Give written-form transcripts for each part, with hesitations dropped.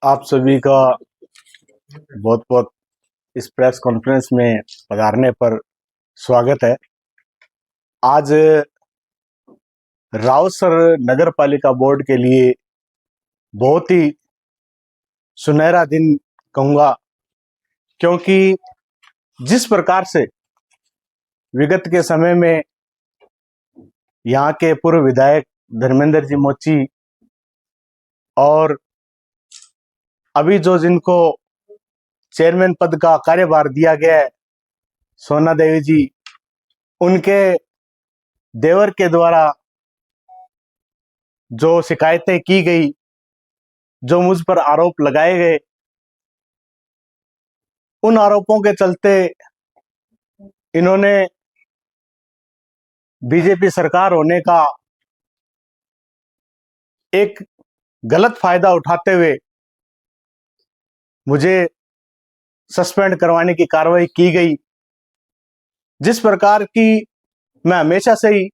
आप सभी का बहुत बहुत इस प्रेस कॉन्फ्रेंस में पधारने पर स्वागत है। आज रावसर नगर पालिका बोर्ड के लिए बहुत ही सुनहरा दिन कहूँगा, क्योंकि जिस प्रकार से विगत के समय में यहाँ के पूर्व विधायक धर्मेंद्र जी मोची और अभी जो जिनको चेयरमैन पद का कार्यभार दिया गया है सोना देवी जी, उनके देवर के द्वारा जो शिकायतें की गई, जो मुझ पर आरोप लगाए गए, उन आरोपों के चलते इन्होंने बीजेपी सरकार होने का एक गलत फायदा उठाते हुए मुझे सस्पेंड करवाने की कार्रवाई की गई। जिस प्रकार की मैं हमेशा से ही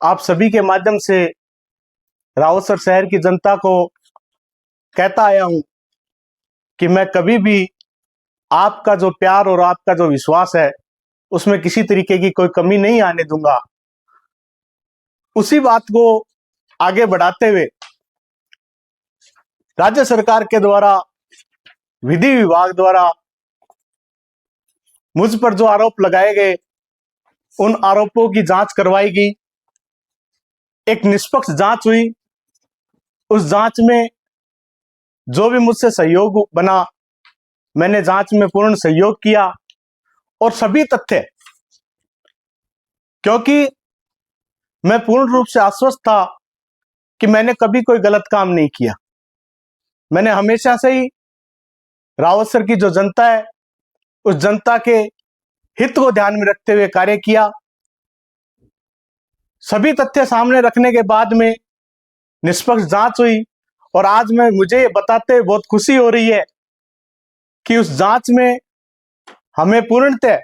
आप सभी के माध्यम से रावसर शहर की जनता को कहता आया हूं कि मैं कभी भी आपका जो प्यार और आपका जो विश्वास है उसमें किसी तरीके की कोई कमी नहीं आने दूंगा। उसी बात को आगे बढ़ाते हुए राज्य सरकार के द्वारा, विधि विभाग द्वारा मुझ पर जो आरोप लगाए गए, उन आरोपों की जांच करवाई गई। एक निष्पक्ष जांच हुई। उस जांच में जो भी मुझसे सहयोग बना, मैंने जांच में पूर्ण सहयोग किया और सभी तथ्य, क्योंकि मैं पूर्ण रूप से आश्वस्त था कि मैंने कभी कोई गलत काम नहीं किया। मैंने हमेशा से ही रावतसर की जो जनता है, उस जनता के हित को ध्यान में रखते हुए कार्य किया। सभी तथ्य सामने रखने के बाद में निष्पक्ष जांच हुई और आज मुझे ये बताते हुए बहुत खुशी हो रही है कि उस जांच में हमें पूर्णतः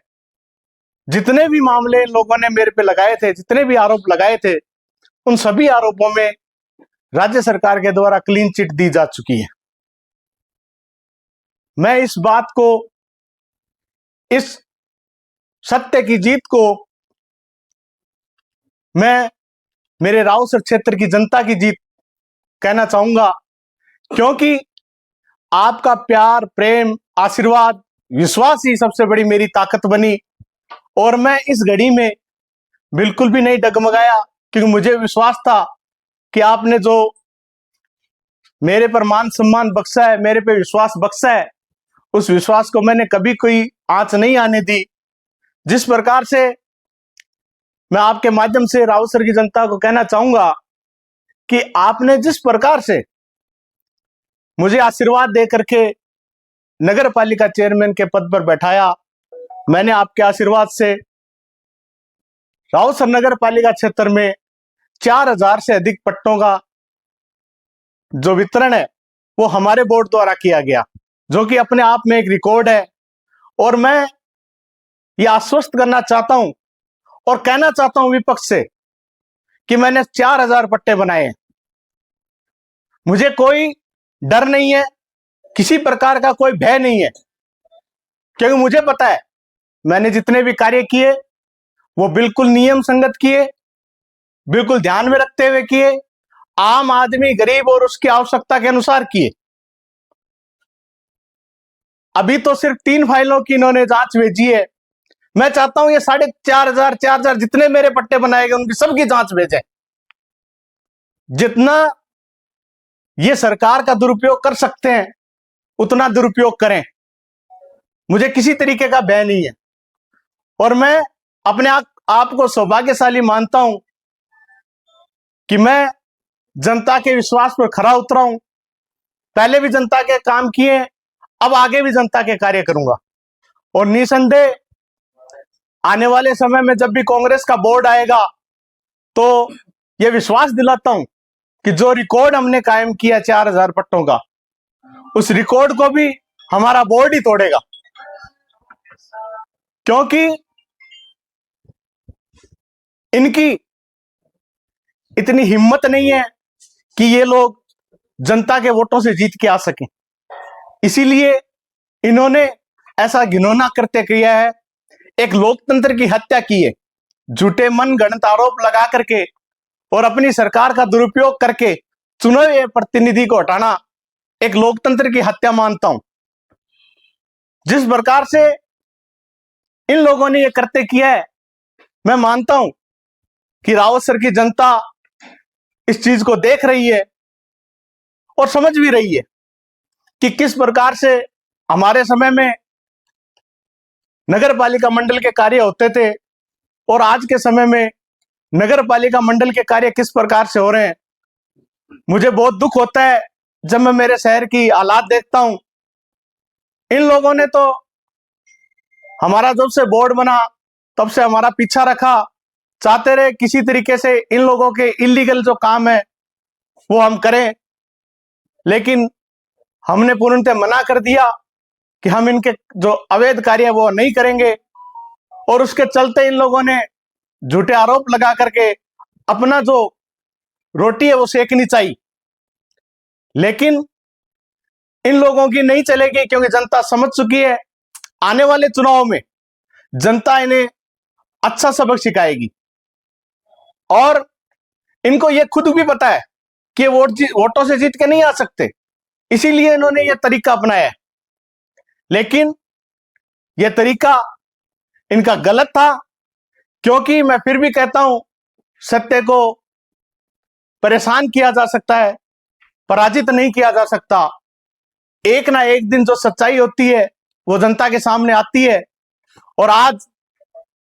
जितने भी मामले लोगों ने मेरे पे लगाए थे, जितने भी आरोप लगाए थे, उन सभी आरोपों में राज्य सरकार के द्वारा क्लीन चिट दी जा चुकी है। मैं इस बात को, इस सत्य की जीत को मैं मेरे रावसर क्षेत्र की जनता की जीत कहना चाहूंगा, क्योंकि आपका प्यार, प्रेम, आशीर्वाद, विश्वास ही सबसे बड़ी मेरी ताकत बनी। और मैं इस घड़ी में बिल्कुल भी नहीं डगमगाया, क्योंकि मुझे विश्वास था कि आपने जो मेरे पर मान सम्मान बख्शा है, मेरे पे विश्वास बख्शा है, उस विश्वास को मैंने कभी कोई आंच नहीं आने दी। जिस प्रकार से मैं आपके माध्यम से रावसर की जनता को कहना चाहूंगा कि आपने जिस प्रकार से मुझे आशीर्वाद दे करके नगर पालिका चेयरमैन के पद पर बैठाया, मैंने आपके आशीर्वाद से रावसर नगर पालिका क्षेत्र में 4000 से अधिक पट्टों का जो वितरण है वो हमारे बोर्ड द्वारा किया गया, जो कि अपने आप में एक रिकॉर्ड है। और मैं ये आश्वस्त करना चाहता हूं और कहना चाहता हूं विपक्ष से कि मैंने 4000 पट्टे बनाए हैं। मुझे कोई डर नहीं है, किसी प्रकार का कोई भय नहीं है, क्योंकि मुझे पता है मैंने जितने भी कार्य किए वो बिल्कुल नियम संगत किए, बिल्कुल ध्यान में रखते हुए किए, आम आदमी, गरीब और उसकी आवश्यकता के अनुसार किए। अभी तो सिर्फ 3 फाइलों की इन्होंने जांच भेजी है। मैं चाहता हूं ये 4500 जितने मेरे पट्टे बनाए गए उनकी सबकी जांच भेजें। जितना ये सरकार का दुरुपयोग कर सकते हैं उतना दुरुपयोग करें, मुझे किसी तरीके का भय नहीं है। और मैं अपने आप को सौभाग्यशाली मानता हूं कि मैं जनता के विश्वास पर खरा उतरा हूं। पहले भी जनता के काम किए, अब आगे भी जनता के कार्य करूंगा। और निसंदेह आने वाले समय में जब भी कांग्रेस का बोर्ड आएगा तो यह विश्वास दिलाता हूं कि जो रिकॉर्ड हमने कायम किया 4000 पट्टों का, उस रिकॉर्ड को भी हमारा बोर्ड ही तोड़ेगा। क्योंकि इनकी इतनी हिम्मत नहीं है कि ये लोग जनता के वोटों से जीत के आ सकें। इसीलिए इन्होंने ऐसा घिनौना कृत्य किया है, एक लोकतंत्र की हत्या की है, झूठे मन गणित आरोप लगा करके और अपनी सरकार का दुरुपयोग करके चुने हुए प्रतिनिधि को हटाना एक लोकतंत्र की हत्या मानता हूं। जिस प्रकार से इन लोगों ने यह कृत्य किया है, मैं मानता हूं कि रावत सर की जनता इस चीज को देख रही है और समझ भी रही है कि किस प्रकार से हमारे समय में नगर पालिका मंडल के कार्य होते थे और आज के समय में नगर पालिका मंडल के कार्य किस प्रकार से हो रहे हैं। मुझे बहुत दुख होता है जब मैं मेरे शहर की हालात देखता हूं। इन लोगों ने तो हमारा जब से बोर्ड बना तब से हमारा पीछा रखा, चाहते रहे किसी तरीके से इन लोगों के इलीगल जो काम है वो हम करें, लेकिन हमने पूर्णतः मना कर दिया कि हम इनके जो अवैध कार्य है वो नहीं करेंगे। और उसके चलते इन लोगों ने झूठे आरोप लगा करके अपना जो रोटी है वो सेकनी चाहिए, लेकिन इन लोगों की नहीं चलेगी क्योंकि जनता समझ चुकी है आने वाले चुनाव में जनता इन्हें अच्छा सबक सिखाएगी। और इनको यह खुद भी पता है कि वोटों से जीत के नहीं आ सकते, इसीलिए इन्होंने यह तरीका अपनाया है। लेकिन यह तरीका इनका गलत था, क्योंकि मैं फिर भी कहता हूं सत्य को परेशान किया जा सकता है, पराजित नहीं किया जा सकता। एक ना एक दिन जो सच्चाई होती है वो जनता के सामने आती है। और आज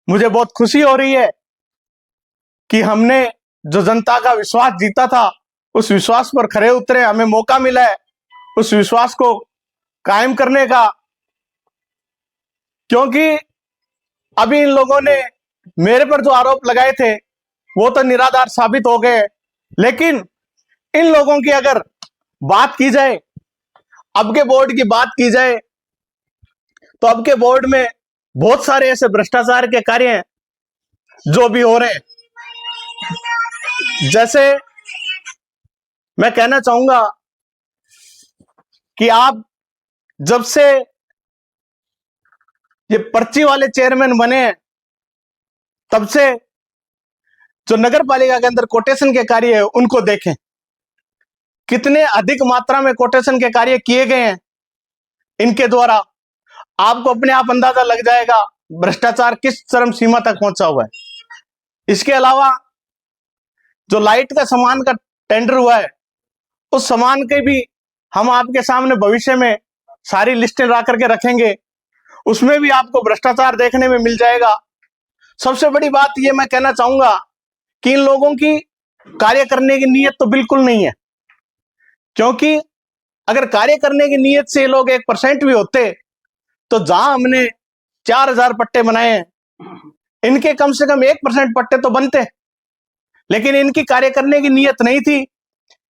मुझे बहुत खुशी हो रही है कि हमने जो जनता का विश्वास जीता था उस विश्वास पर खरे उतरे, हमें मौका मिला है उस विश्वास को कायम करने का। क्योंकि अभी इन लोगों ने मेरे पर जो आरोप लगाए थे वो तो निराधार साबित हो गए, लेकिन इन लोगों की अगर बात की जाए, अब के बोर्ड की बात की जाए, तो अब के बोर्ड में बहुत सारे ऐसे भ्रष्टाचार के कार्य हैं जो भी हो रहे हैं। जैसे मैं कहना चाहूंगा कि आप जब से ये पर्ची वाले चेयरमैन बने हैं तब से जो नगर पालिका के अंदर कोटेशन के कार्य है उनको देखें, कितने अधिक मात्रा में कोटेशन के कार्य किए गए हैं इनके द्वारा। आपको अपने आप अंदाजा लग जाएगा भ्रष्टाचार किस चरम सीमा तक पहुंचा हुआ है। इसके अलावा जो लाइट का सामान का टेंडर हुआ है उस सामान के भी हम आपके सामने भविष्य में सारी लिस्टें ला करके रखेंगे, उसमें भी आपको भ्रष्टाचार देखने में मिल जाएगा। सबसे बड़ी बात यह मैं कहना चाहूंगा कि इन लोगों की कार्य करने की नीयत तो बिल्कुल नहीं है, क्योंकि अगर कार्य करने की नीयत से लोग 1% भी होते तो जहां हमने 4000 पट्टे बनाए हैं, इनके कम से कम 1% पट्टे तो बनते। लेकिन इनकी कार्य करने की नीयत नहीं थी,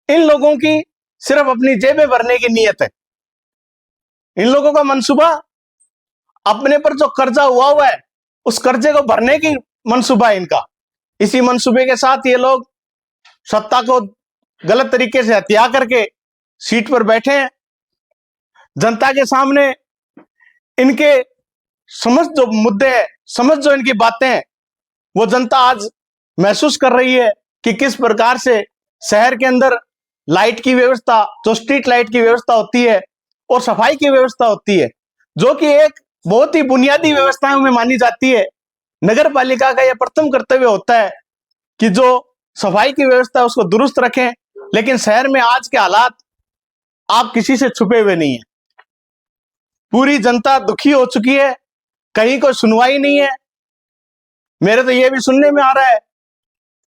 इन लोगों की सिर्फ अपनी जेबें भरने की नीयत है। इन लोगों का मंसूबा अपने पर जो कर्जा हुआ है उस कर्जे को भरने की मंसूबा है इनका। इसी मंसूबे के साथ ये लोग सत्ता को गलत तरीके से हत्या करके सीट पर बैठे हैं। जनता के सामने इनके समझ जो मुद्दे हैं, समझ जो इनकी बातें हैं, वो जनता आज महसूस कर रही है कि किस प्रकार से शहर के अंदर लाइट की व्यवस्था, जो स्ट्रीट लाइट की व्यवस्था होती है और सफाई की व्यवस्था होती है, जो कि एक बहुत ही बुनियादी व्यवस्थाओं में मानी जाती है। नगर पालिका का यह प्रथम कर्तव्य होता है कि जो सफाई की व्यवस्था है उसको दुरुस्त रखें। लेकिन शहर में आज के हालात आप किसी से छुपे हुए नहीं है, पूरी जनता दुखी हो चुकी है, कहीं कोई सुनवाई नहीं है। मेरे तो यह भी सुनने में आ रहा है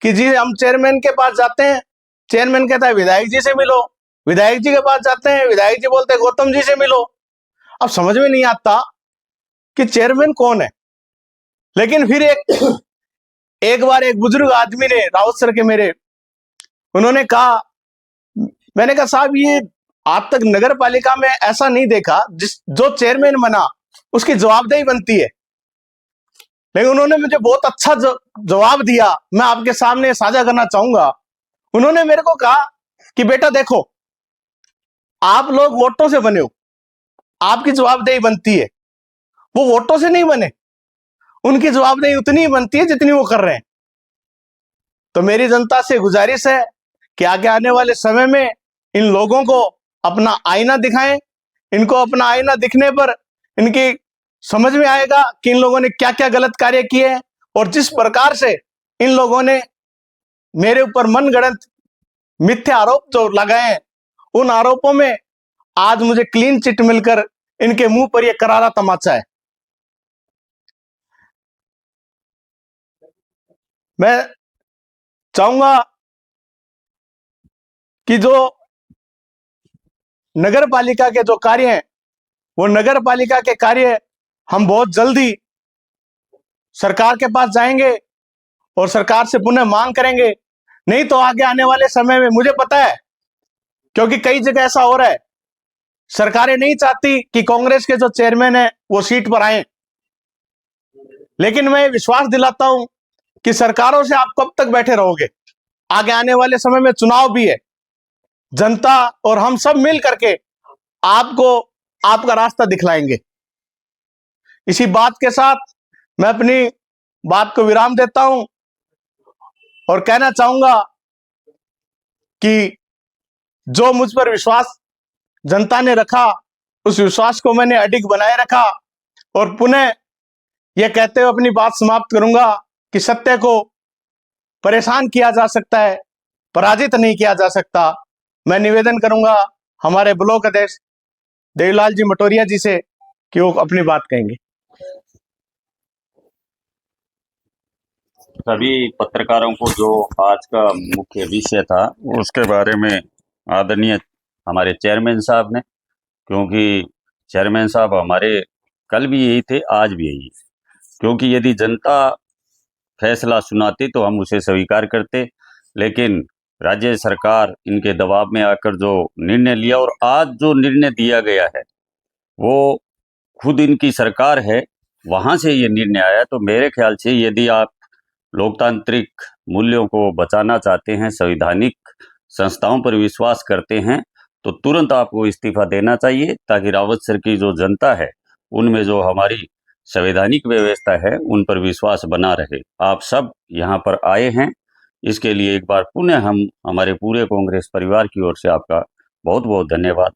कि जी हम चेयरमैन के पास जाते हैं, चेयरमैन कहता है विधायक जी से मिलो, विधायक जी के पास जाते हैं, विधायक जी बोलते हैं गौतम जी से मिलो। अब समझ में नहीं आता कि चेयरमैन कौन है। लेकिन फिर एक बार एक बुजुर्ग आदमी ने, रावत सर के मेरे, उन्होंने कहा, मैंने कहा साहब ये आज तक नगर पालिका में ऐसा नहीं देखा जो चेयरमैन बना उसकी जवाबदेही बनती है। लेकिन उन्होंने मुझे बहुत अच्छा जवाब दिया, मैं आपके सामने साझा करना चाहूंगा। उन्होंने मेरे को कहा कि बेटा देखो, आप लोग वोटों से बने हो, आपकी जवाबदेही बनती है। वो वोटों से नहीं बने, उनकी जवाबदेही उतनी ही बनती है जितनी वो कर रहे हैं। तो मेरी जनता से गुजारिश है कि आगे आने वाले समय में इन लोगों को अपना आईना दिखाएं। इनको अपना आईना दिखने पर इनकी समझ में आएगा कि इन लोगों ने क्या क्या गलत कार्य किए हैं, और जिस प्रकार से इन लोगों ने मेरे ऊपर मनगढ़ंत मिथ्या आरोप जो लगाए हैं, उन आरोपों में आज मुझे क्लीन चिट मिलकर इनके मुंह पर यह करारा तमाचा है। मैं चाहूंगा कि जो नगर पालिका के जो कार्य हैं, वो नगर पालिका के कार्य हम बहुत जल्दी सरकार के पास जाएंगे और सरकार से पुनः मांग करेंगे। नहीं तो आगे आने वाले समय में मुझे पता है, क्योंकि कई जगह ऐसा हो रहा है, सरकारें नहीं चाहती कि कांग्रेस के जो चेयरमैन है वो सीट पर आए, लेकिन मैं विश्वास दिलाता हूं कि सरकारों से आप कब तक बैठे रहोगे। आगे आने वाले समय में चुनाव भी है, जनता और हम सब मिल करके आपको आपका रास्ता दिखलाएंगे। इसी बात के साथ मैं अपनी बात को विराम देता हूं और कहना चाहूंगा कि जो मुझ पर विश्वास जनता ने रखा, उस विश्वास को मैंने अडिग बनाए रखा, और पुनः यह कहते हुए अपनी बात समाप्त करूंगा कि सत्य को परेशान किया जा सकता है, पराजित नहीं किया जा सकता। मैं निवेदन करूंगा हमारे ब्लॉक अध्यक्ष देवीलाल जी मटोरिया जी से कि वो अपनी बात कहेंगे। सभी पत्रकारों को जो आज का मुख्य विषय था उसके बारे में आदरणीय हमारे चेयरमैन साहब ने, क्योंकि चेयरमैन साहब हमारे कल भी यही थे, आज भी यही, क्योंकि यदि जनता फैसला सुनाती तो हम उसे स्वीकार करते, लेकिन राज्य सरकार इनके दबाव में आकर जो निर्णय लिया, और आज जो निर्णय दिया गया है वो खुद इनकी सरकार है, वहां से ये निर्णय आया। तो मेरे ख्याल से यदि आप लोकतांत्रिक मूल्यों को बचाना चाहते हैं, संवैधानिक संस्थाओं पर विश्वास करते हैं, तो तुरंत आपको इस्तीफा देना चाहिए, ताकि रावत सर की जो जनता है उनमें जो हमारी संवैधानिक व्यवस्था है उन पर विश्वास बना रहे। आप सब यहाँ पर आए हैं, इसके लिए एक बार पुनः हम हमारे पूरे कांग्रेस परिवार की ओर से आपका बहुत बहुत धन्यवाद।